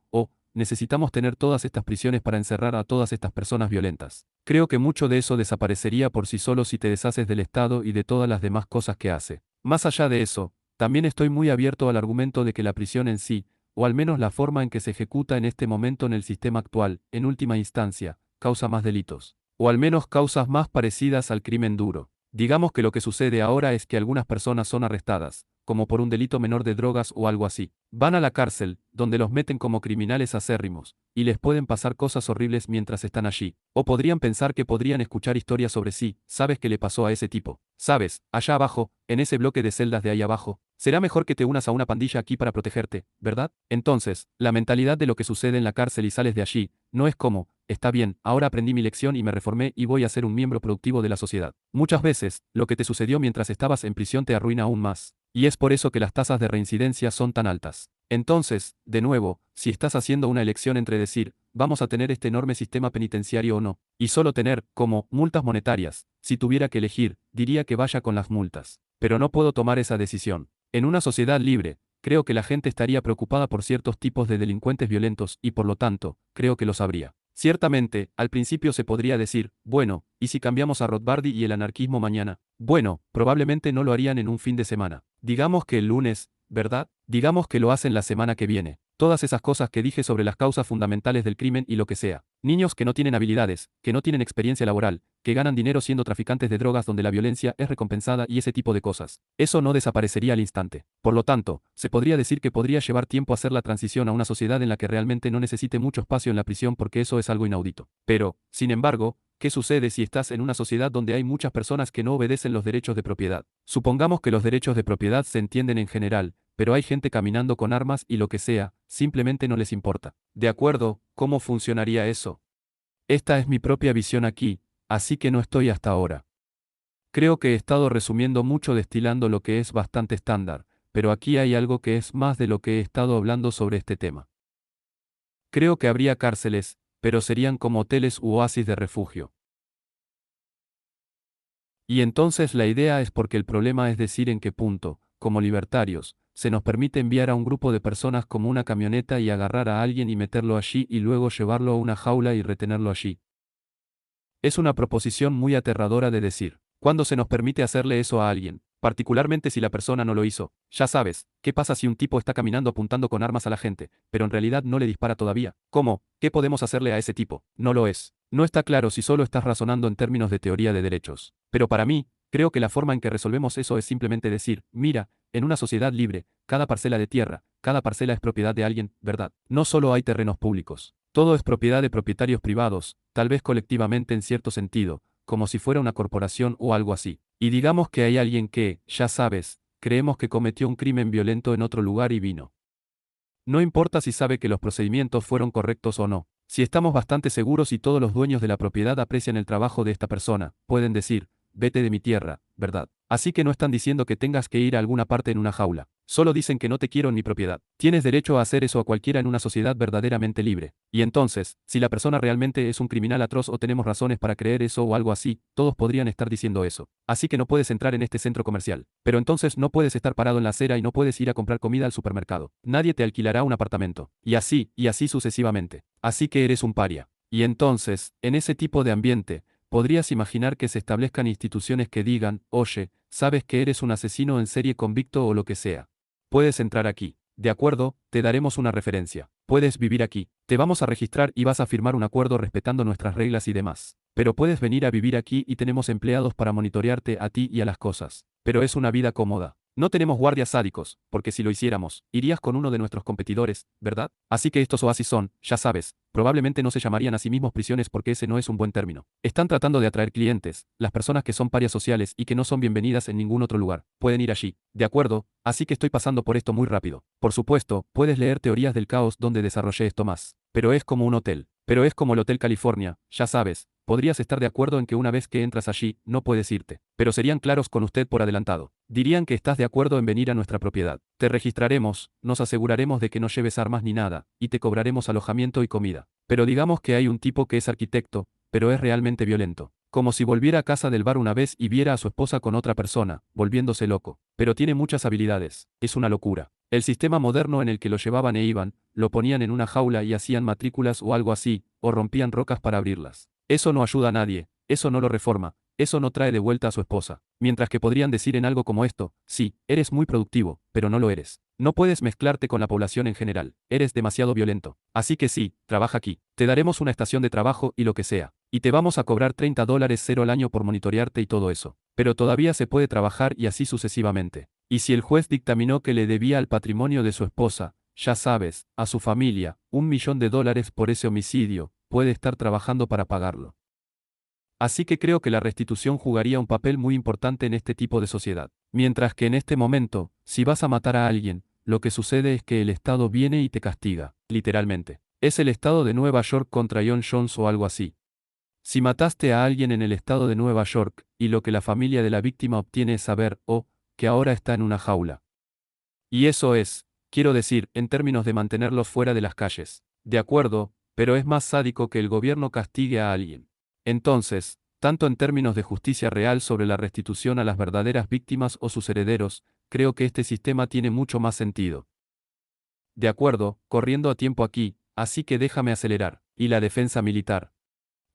necesitamos tener todas estas prisiones para encerrar a todas estas personas violentas. Creo que mucho de eso desaparecería por sí solo si te deshaces del Estado y de todas las demás cosas que hace. Más allá de eso, también estoy muy abierto al argumento de que la prisión en sí, o al menos la forma en que se ejecuta en este momento en el sistema actual, en última instancia, causa más delitos. O al menos causas más parecidas al crimen duro. Digamos que lo que sucede ahora es que algunas personas son arrestadas, como por un delito menor de drogas o algo así. Van a la cárcel, donde los meten como criminales acérrimos, y les pueden pasar cosas horribles mientras están allí. O podrían pensar que podrían escuchar historias sobre sí, ¿sabes qué le pasó a ese tipo? ¿Sabes, allá abajo, en ese bloque de celdas de ahí abajo? Será mejor que te unas a una pandilla aquí para protegerte, ¿verdad? Entonces, la mentalidad de lo que sucede en la cárcel y sales de allí, no es como, está bien, ahora aprendí mi lección y me reformé y voy a ser un miembro productivo de la sociedad. Muchas veces, lo que te sucedió mientras estabas en prisión te arruina aún más. Y es por eso que las tasas de reincidencia son tan altas. Entonces, de nuevo, si estás haciendo una elección entre decir, vamos a tener este enorme sistema penitenciario o no, y solo tener, como, multas monetarias, si tuviera que elegir, diría que vaya con las multas. Pero no puedo tomar esa decisión. En una sociedad libre, creo que la gente estaría preocupada por ciertos tipos de delincuentes violentos y por lo tanto, creo que lo sabría. Ciertamente, al principio se podría decir, bueno, ¿y si cambiamos a Rothbardi y el anarquismo mañana? Bueno, probablemente no lo harían en un fin de semana. Digamos que el lunes, ¿verdad? Digamos que lo hacen la semana que viene. Todas esas cosas que dije sobre las causas fundamentales del crimen y lo que sea. Niños que no tienen habilidades, que no tienen experiencia laboral, que ganan dinero siendo traficantes de drogas donde la violencia es recompensada y ese tipo de cosas. Eso no desaparecería al instante. Por lo tanto, se podría decir que podría llevar tiempo hacer la transición a una sociedad en la que realmente no necesite mucho espacio en la prisión porque eso es algo inaudito. Pero, sin embargo, ¿qué sucede si estás en una sociedad donde hay muchas personas que no obedecen los derechos de propiedad? Supongamos que los derechos de propiedad se entienden en general, pero hay gente caminando con armas y lo que sea, simplemente no les importa. ¿De acuerdo? ¿Cómo funcionaría eso? Esta es mi propia visión aquí, así que no estoy hasta ahora. Creo que he estado resumiendo mucho destilando lo que es bastante estándar, pero aquí hay algo que es más de lo que he estado hablando sobre este tema. Creo que habría cárceles, pero serían como hoteles u oasis de refugio. Y entonces la idea es porque el problema es decir en qué punto, como libertarios, se nos permite enviar a un grupo de personas como una camioneta y agarrar a alguien y meterlo allí y luego llevarlo a una jaula y retenerlo allí. Es una proposición muy aterradora de decir. ¿Cuándo se nos permite hacerle eso a alguien? Particularmente si la persona no lo hizo. Ya sabes, ¿qué pasa si un tipo está caminando apuntando con armas a la gente, pero en realidad no le dispara todavía? ¿Cómo? ¿Qué podemos hacerle a ese tipo? No lo es. No está claro si solo estás razonando en términos de teoría de derechos. Pero para mí, creo que la forma en que resolvemos eso es simplemente decir, mira, en una sociedad libre, cada parcela de tierra, cada parcela es propiedad de alguien, ¿verdad? No solo hay terrenos públicos. Todo es propiedad de propietarios privados, tal vez colectivamente en cierto sentido, como si fuera una corporación o algo así. Y digamos que hay alguien que, ya sabes, creemos que cometió un crimen violento en otro lugar y vino. No importa si sabe que los procedimientos fueron correctos o no. Si estamos bastante seguros y todos los dueños de la propiedad aprecian el trabajo de esta persona, pueden decir, vete de mi tierra, ¿verdad? Así que no están diciendo que tengas que ir a alguna parte en una jaula. Solo dicen que no te quiero en mi propiedad. Tienes derecho a hacer eso a cualquiera en una sociedad verdaderamente libre. Y entonces, si la persona realmente es un criminal atroz o tenemos razones para creer eso o algo así, todos podrían estar diciendo eso. Así que no puedes entrar en este centro comercial. Pero entonces no puedes estar parado en la acera y no puedes ir a comprar comida al supermercado. Nadie te alquilará un apartamento. Y así sucesivamente. Así que eres un paria. Y entonces, en ese tipo de ambiente, podrías imaginar que se establezcan instituciones que digan, oye, sabes que eres un asesino en serie convicto o lo que sea. Puedes entrar aquí. De acuerdo, te daremos una referencia. Puedes vivir aquí. Te vamos a registrar y vas a firmar un acuerdo respetando nuestras reglas y demás. Pero puedes venir a vivir aquí y tenemos empleados para monitorearte a ti y a las cosas. Pero es una vida cómoda. No tenemos guardias sádicos, porque si lo hiciéramos, irías con uno de nuestros competidores, ¿verdad? Así que estos oasis son, ya sabes, probablemente no se llamarían a sí mismos prisiones porque ese no es un buen término. Están tratando de atraer clientes, las personas que son parias sociales y que no son bienvenidas en ningún otro lugar, pueden ir allí. De acuerdo, así que estoy pasando por esto muy rápido. Por supuesto, puedes leer teorías del caos donde desarrollé esto más. Pero es como un hotel. Pero es como el Hotel California, ya sabes, podrías estar de acuerdo en que una vez que entras allí, no puedes irte. Pero serían claros con usted por adelantado. Dirían que estás de acuerdo en venir a nuestra propiedad. Te registraremos, nos aseguraremos de que no lleves armas ni nada, y te cobraremos alojamiento y comida. Pero digamos que hay un tipo que es arquitecto, pero es realmente violento. Como si volviera a casa del bar una vez y viera a su esposa con otra persona, volviéndose loco. Pero tiene muchas habilidades. Es una locura. El sistema moderno en el que lo llevaban e iban, lo ponían en una jaula y hacían matrículas o algo así, o rompían rocas para abrirlas. Eso no ayuda a nadie, eso no lo reforma, eso no trae de vuelta a su esposa. Mientras que podrían decir en algo como esto, sí, eres muy productivo, pero no lo eres. No puedes mezclarte con la población en general, eres demasiado violento. Así que sí, trabaja aquí. Te daremos una estación de trabajo y lo que sea. Y te vamos a cobrar $30 cero al año por monitorearte y todo eso. Pero todavía se puede trabajar y así sucesivamente. Y si el juez dictaminó que le debía al patrimonio de su esposa, ya sabes, a su familia, $1.000.000 por ese homicidio, puede estar trabajando para pagarlo. Así que creo que la restitución jugaría un papel muy importante en este tipo de sociedad. Mientras que en este momento, si vas a matar a alguien, lo que sucede es que el Estado viene y te castiga, literalmente. Es el Estado de Nueva York contra John Jones o algo así. Si mataste a alguien en el Estado de Nueva York, y lo que la familia de la víctima obtiene es saber, que ahora está en una jaula. Y eso es, quiero decir, en términos de mantenerlos fuera de las calles. De acuerdo, pero es más sádico que el gobierno castigue a alguien. Entonces, tanto en términos de justicia real sobre la restitución a las verdaderas víctimas o sus herederos, creo que este sistema tiene mucho más sentido. De acuerdo, corriendo a tiempo aquí, así que déjame acelerar. Y la defensa militar.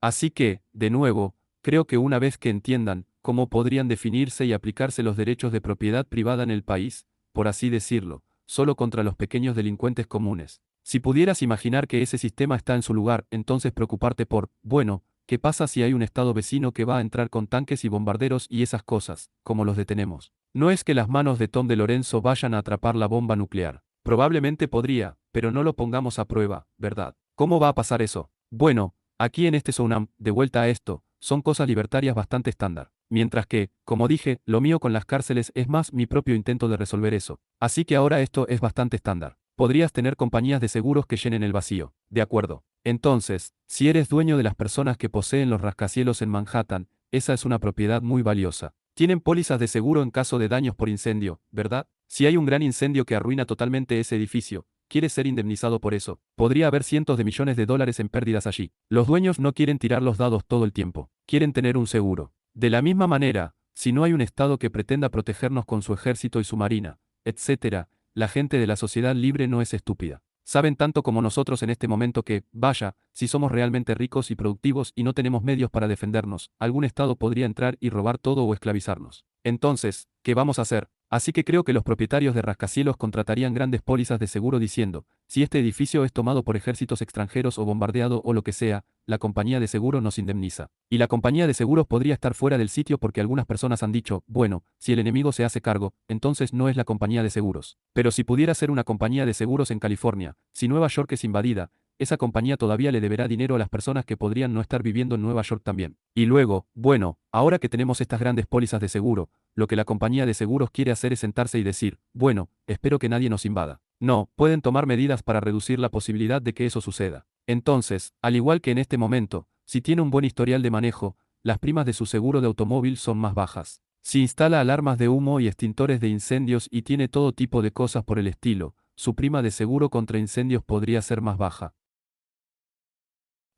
Así que, de nuevo, creo que una vez que entiendan cómo podrían definirse y aplicarse los derechos de propiedad privada en el país, por así decirlo, solo contra los pequeños delincuentes comunes. Si pudieras imaginar que ese sistema está en su lugar, entonces preocuparte por, bueno, ¿qué pasa si hay un estado vecino que va a entrar con tanques y bombarderos y esas cosas, como los detenemos? No es que las manos de Tom de Lorenzo vayan a atrapar la bomba nuclear. Probablemente podría, pero no lo pongamos a prueba, ¿verdad? ¿Cómo va a pasar eso? Bueno, aquí en este Sounam, de vuelta a esto, son cosas libertarias bastante estándar. Mientras que, como dije, lo mío con las cárceles es más mi propio intento de resolver eso. Así que ahora esto es bastante estándar. Podrías tener compañías de seguros que llenen el vacío. De acuerdo. Entonces, si eres dueño de las personas que poseen los rascacielos en Manhattan, esa es una propiedad muy valiosa. Tienen pólizas de seguro en caso de daños por incendio, ¿verdad? Si hay un gran incendio que arruina totalmente ese edificio, ¿quieres ser indemnizado por eso? Podría haber cientos de millones de dólares en pérdidas allí. Los dueños no quieren tirar los dados todo el tiempo. Quieren tener un seguro. De la misma manera, si no hay un Estado que pretenda protegernos con su ejército y su marina, etc., la gente de la sociedad libre no es estúpida. Saben tanto como nosotros en este momento que, vaya, si somos realmente ricos y productivos y no tenemos medios para defendernos, algún Estado podría entrar y robar todo o esclavizarnos. Entonces, ¿qué vamos a hacer? Así que creo que los propietarios de rascacielos contratarían grandes pólizas de seguro diciendo, si este edificio es tomado por ejércitos extranjeros o bombardeado o lo que sea, la compañía de seguro nos indemniza. Y la compañía de seguros podría estar fuera del sitio porque algunas personas han dicho, bueno, si el enemigo se hace cargo, entonces no es la compañía de seguros. Pero si pudiera ser una compañía de seguros en California, si Nueva York es invadida, esa compañía todavía le deberá dinero a las personas que podrían no estar viviendo en Nueva York también. Y luego, bueno, ahora que tenemos estas grandes pólizas de seguro, lo que la compañía de seguros quiere hacer es sentarse y decir, bueno, espero que nadie nos invada. No, pueden tomar medidas para reducir la posibilidad de que eso suceda. Entonces, al igual que en este momento, si tiene un buen historial de manejo, las primas de su seguro de automóvil son más bajas. Si instala alarmas de humo y extintores de incendios y tiene todo tipo de cosas por el estilo, su prima de seguro contra incendios podría ser más baja.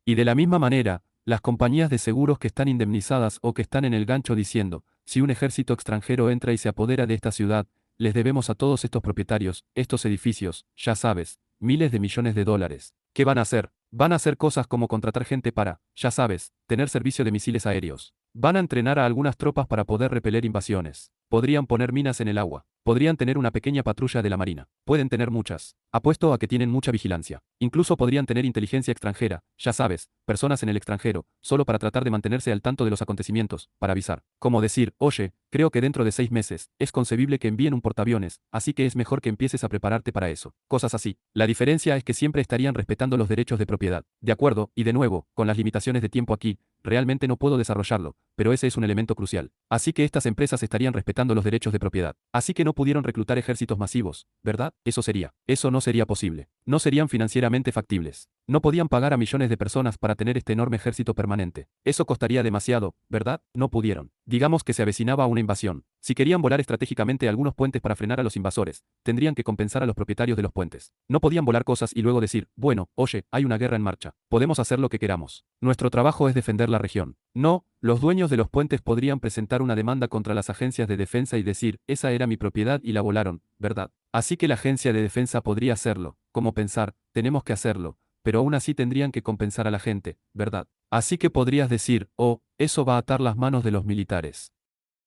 Y de la misma manera, las compañías de seguros que están indemnizadas o que están en el gancho diciendo, si un ejército extranjero entra y se apodera de esta ciudad, les debemos a todos estos propietarios, estos edificios, ya sabes, miles de millones de dólares. ¿Qué van a hacer? Van a hacer cosas como contratar gente para, ya sabes, tener servicio de misiles aéreos. Van a entrenar a algunas tropas para poder repeler invasiones. Podrían poner minas en el agua. Podrían tener una pequeña patrulla de la marina. Pueden tener muchas. Apuesto a que tienen mucha vigilancia. Incluso podrían tener inteligencia extranjera, ya sabes, personas en el extranjero, solo para tratar de mantenerse al tanto de los acontecimientos, para avisar. Como decir, oye, creo que dentro de 6 meses, es concebible que envíen un portaaviones, así que es mejor que empieces a prepararte para eso. Cosas así. La diferencia es que siempre estarían respetando los derechos de propiedad. De acuerdo, y de nuevo, con las limitaciones de tiempo aquí, realmente no puedo desarrollarlo, pero ese es un elemento crucial. Así que estas empresas estarían respetando los derechos de propiedad. Así que no pudieron reclutar ejércitos masivos, ¿verdad? Eso no sería posible. no serían financieramente factibles. No podían pagar a millones de personas para tener este enorme ejército permanente. Eso costaría demasiado, ¿verdad? No pudieron. Digamos que se avecinaba una invasión. Si querían volar estratégicamente algunos puentes para frenar a los invasores, tendrían que compensar a los propietarios de los puentes. No podían volar cosas y luego decir, bueno, oye, hay una guerra en marcha. Podemos hacer lo que queramos. Nuestro trabajo es defender la región. No, los dueños de los puentes podrían presentar una demanda contra las agencias de defensa y decir, esa era mi propiedad y la volaron, ¿verdad? Así que la agencia de defensa podría hacerlo, como pensar, tenemos que hacerlo, pero aún así tendrían que compensar a la gente, ¿verdad? Así que podrías decir, oh, eso va a atar las manos de los militares.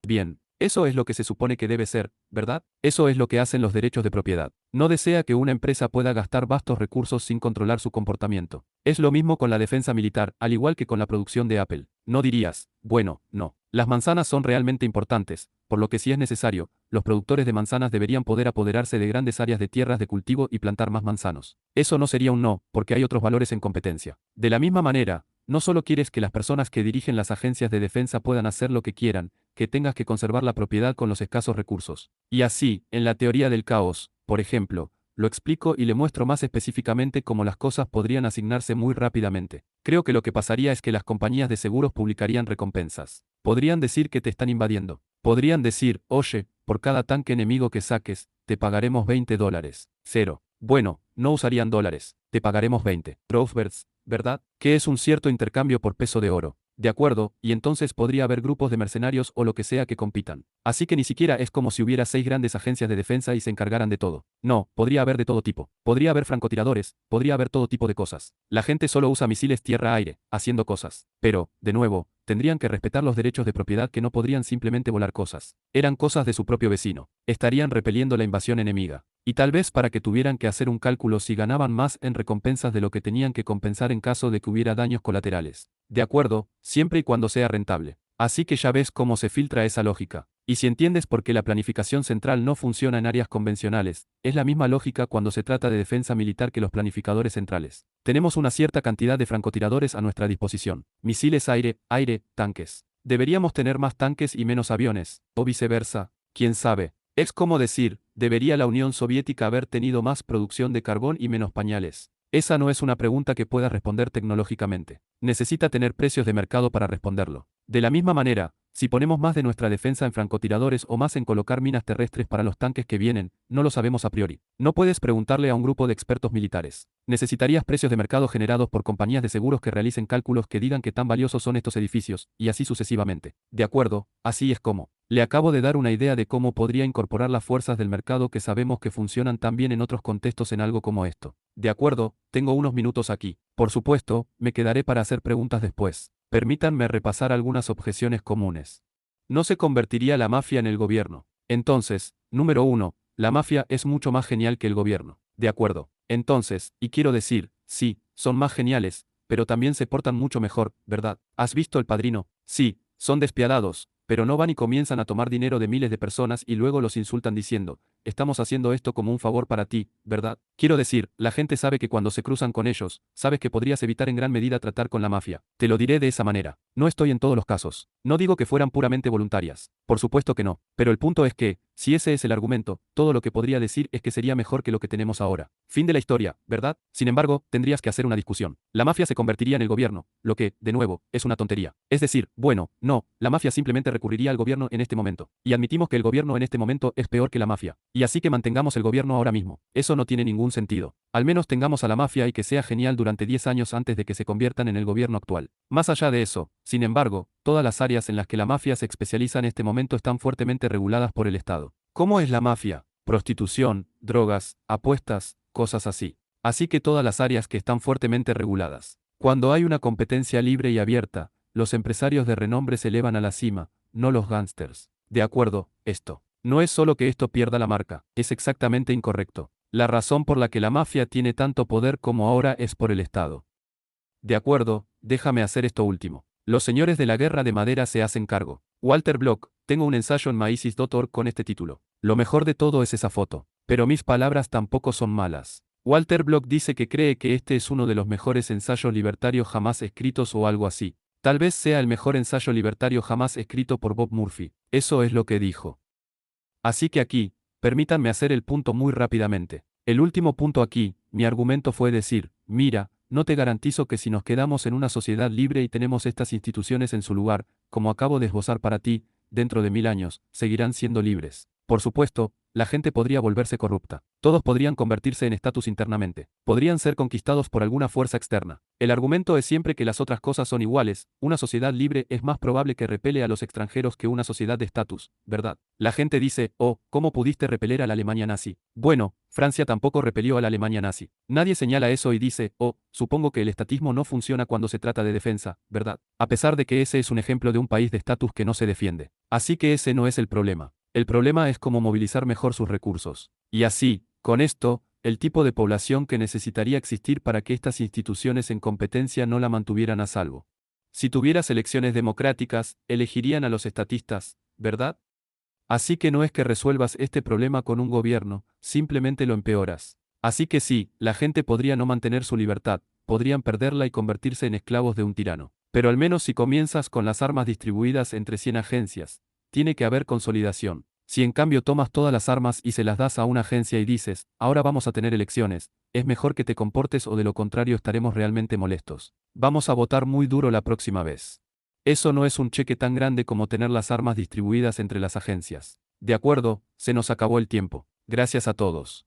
Bien, eso es lo que se supone que debe ser, ¿verdad? Eso es lo que hacen los derechos de propiedad. No desea que una empresa pueda gastar vastos recursos sin controlar su comportamiento. Es lo mismo con la defensa militar, al igual que con la producción de Apple. No dirías, bueno, no. Las manzanas son realmente importantes, por lo que si es necesario, los productores de manzanas deberían poder apoderarse de grandes áreas de tierras de cultivo y plantar más manzanos. Eso no sería un no, porque hay otros valores en competencia. De la misma manera, no solo quieres que las personas que dirigen las agencias de defensa puedan hacer lo que quieran, que tengas que conservar la propiedad con los escasos recursos. Y así, en la teoría del caos, por ejemplo, lo explico y le muestro más específicamente cómo las cosas podrían asignarse muy rápidamente. Creo que lo que pasaría es que las compañías de seguros publicarían recompensas. Podrían decir que te están invadiendo. Podrían decir, oye, por cada tanque enemigo que saques, te pagaremos $20. Cero. Bueno, no usarían dólares. Te pagaremos 20 Trovberts, ¿verdad? Que es un cierto intercambio por peso de oro. De acuerdo, y entonces podría haber grupos de mercenarios o lo que sea que compitan. Así que ni siquiera es como si hubiera 6 grandes agencias de defensa y se encargaran de todo. No, podría haber de todo tipo. Podría haber francotiradores, podría haber todo tipo de cosas. La gente solo usa misiles tierra-aire, haciendo cosas. Pero, de nuevo, tendrían que respetar los derechos de propiedad que no podrían simplemente volar cosas. Eran cosas de su propio vecino. Estarían repeliendo la invasión enemiga. Y tal vez para que tuvieran que hacer un cálculo si ganaban más en recompensas de lo que tenían que compensar en caso de que hubiera daños colaterales. De acuerdo, siempre y cuando sea rentable. Así que ya ves cómo se filtra esa lógica. Y si entiendes por qué la planificación central no funciona en áreas convencionales, es la misma lógica cuando se trata de defensa militar que los planificadores centrales. Tenemos una cierta cantidad de francotiradores a nuestra disposición. Misiles aire, tanques. Deberíamos tener más tanques y menos aviones, o viceversa, quién sabe. Es como decir, debería la Unión Soviética haber tenido más producción de carbón y menos pañales. Esa no es una pregunta que pueda responder tecnológicamente. Necesita tener precios de mercado para responderlo. De la misma manera, si ponemos más de nuestra defensa en francotiradores o más en colocar minas terrestres para los tanques que vienen, no lo sabemos a priori. No puedes preguntarle a un grupo de expertos militares. Necesitarías precios de mercado generados por compañías de seguros que realicen cálculos que digan qué tan valiosos son estos edificios, y así sucesivamente. De acuerdo, así es como. Le acabo de dar una idea de cómo podría incorporar las fuerzas del mercado que sabemos que funcionan tan bien en otros contextos en algo como esto. De acuerdo, tengo unos minutos aquí. Por supuesto, me quedaré para hacer preguntas después. Permítanme repasar algunas objeciones comunes. No se convertiría la mafia en el gobierno. Entonces, número 1, la mafia es mucho más genial que el gobierno. De acuerdo. Entonces, y quiero decir, sí, son más geniales, pero también se portan mucho mejor, ¿verdad? ¿Has visto El Padrino? Sí, son despiadados, pero no van y comienzan a tomar dinero de miles de personas y luego los insultan diciendo, estamos haciendo esto como un favor para ti, ¿verdad? Quiero decir, la gente sabe que cuando se cruzan con ellos, sabes que podrías evitar en gran medida tratar con la mafia. Te lo diré de esa manera. No estoy en todos los casos. No digo que fueran puramente voluntarias. Por supuesto que no. Pero el punto es que, si ese es el argumento, todo lo que podría decir es que sería mejor que lo que tenemos ahora. Fin de la historia, ¿verdad? Sin embargo, tendrías que hacer una discusión. La mafia se convertiría en el gobierno, lo que, de nuevo, es una tontería. Es decir, bueno, no, la mafia simplemente recurriría al gobierno en este momento. Y admitimos que el gobierno en este momento es peor que la mafia. Y así que mantengamos el gobierno ahora mismo. Eso no tiene ningún sentido. Al menos tengamos a la mafia y que sea genial durante 10 años antes de que se conviertan en el gobierno actual. Más allá de eso, sin embargo, todas las áreas en las que la mafia se especializa en este momento están fuertemente reguladas por el Estado. ¿Cómo es la mafia? Prostitución, drogas, apuestas, cosas así. Así que todas las áreas que están fuertemente reguladas. Cuando hay una competencia libre y abierta, los empresarios de renombre se elevan a la cima, no los gángsters. De acuerdo, esto. No es solo que esto pierda la marca, es exactamente incorrecto. La razón por la que la mafia tiene tanto poder como ahora es por el Estado. De acuerdo, déjame hacer esto último. Los señores de la guerra de madera se hacen cargo. Walter Block, tengo un ensayo en Maisis.org con este título. Lo mejor de todo es esa foto. Pero mis palabras tampoco son malas. Walter Block dice que cree que este es uno de los mejores ensayos libertarios jamás escritos o algo así. Tal vez sea el mejor ensayo libertario jamás escrito por Bob Murphy. Eso es lo que dijo. Así que aquí, permítanme hacer el punto muy rápidamente. El último punto aquí, mi argumento fue decir, mira, no te garantizo que si nos quedamos en una sociedad libre y tenemos estas instituciones en su lugar, como acabo de esbozar para ti, dentro de 1000 años, seguirán siendo libres. Por supuesto, la gente podría volverse corrupta. Todos podrían convertirse en estatus internamente. Podrían ser conquistados por alguna fuerza externa. El argumento es siempre que las otras cosas son iguales. Una sociedad libre es más probable que repele a los extranjeros que una sociedad de estatus, ¿verdad? La gente dice, oh, ¿cómo pudiste repeler a la Alemania nazi? Bueno, Francia tampoco repelió a la Alemania nazi. Nadie señala eso y dice, oh, supongo que el estatismo no funciona cuando se trata de defensa, ¿verdad? A pesar de que ese es un ejemplo de un país de estatus que no se defiende. Así que ese no es el problema. El problema es cómo movilizar mejor sus recursos. Y así, con esto, el tipo de población que necesitaría existir para que estas instituciones en competencia no la mantuvieran a salvo. Si tuvieras elecciones democráticas, elegirían a los estatistas, ¿verdad? Así que no es que resuelvas este problema con un gobierno, simplemente lo empeoras. Así que sí, la gente podría no mantener su libertad, podrían perderla y convertirse en esclavos de un tirano. Pero al menos si comienzas con las armas distribuidas entre 100 agencias, tiene que haber consolidación. Si en cambio tomas todas las armas y se las das a una agencia y dices, ahora vamos a tener elecciones, es mejor que te comportes o de lo contrario estaremos realmente molestos. Vamos a votar muy duro la próxima vez. Eso no es un cheque tan grande como tener las armas distribuidas entre las agencias. De acuerdo, se nos acabó el tiempo. Gracias a todos.